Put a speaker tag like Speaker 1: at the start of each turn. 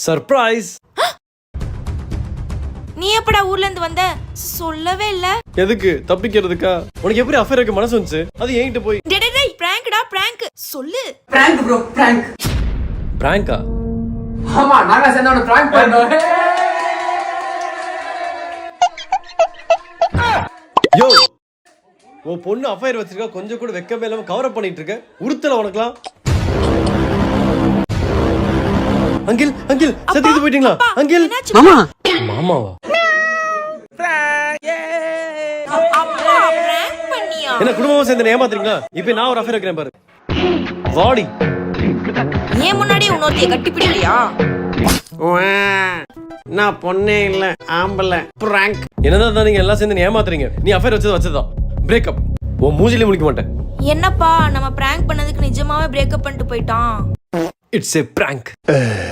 Speaker 1: Surprise.
Speaker 2: நீ எப்படா ஊர்ல இருந்து வந்த? சொல்லவே இல்ல.
Speaker 1: எதுக்கு? தப்பிக்கிறதுக்கா? உனக்கு எப்படி அஃபேர் வைக்க மனசு வந்துச்சு? அது என்கிட்ட போய்
Speaker 2: டேய் பிராங்க்டா பிராங்க் சொல்லு.
Speaker 3: Prank bro prank.
Speaker 1: பிராங்கா?
Speaker 3: ஆமா நாங்க சேர்ந்து அவனை பிராங்க் பண்ணோம்.
Speaker 1: யோ, உன் பொண்ணு அஃபேர் வச்சிருக்கா, கொஞ்சம் கூட வெக்கமே இல்லாம கவர் அப் பண்ணிட்டு இருக்க. உறுத்தல உனக்குலாம். அங்கிள் அங்கிள் சத்தியத்து போயிட்டீங்களா? அங்கிள்
Speaker 3: மாமா
Speaker 1: மாமாவா?
Speaker 2: அப்பா பிராங்க் பண்ணியா?
Speaker 1: என்ன குடும்பமா சேர்ந்து ஏமாத்துறீங்களா? இப்போ நான் ஒரு அஃபேர் வைக்கிறேன் பாரு. வாடி.
Speaker 2: ஏன் முன்னாடி இன்னொருத்தைய கட்டி பிடிக்கலையா?
Speaker 4: நான் பொண்ணே இல்ல ஆம்பளை. பிராங்க்.
Speaker 1: என்னதான் நீங்க எல்லாம் சேர்ந்து ஏமாத்துறீங்க. நீ அஃபேர் வச்சதுதான். பிரேக்கப். உன் மூஞ்சிலே முழிக்க மாட்டேன்.
Speaker 2: என்னப்பா நம்ம பிராங்க் பண்ணதுக்கு நிஜமாவே பிரேக்கப் பண்ணிட்டு போயிட்டான்.
Speaker 1: It's a prank.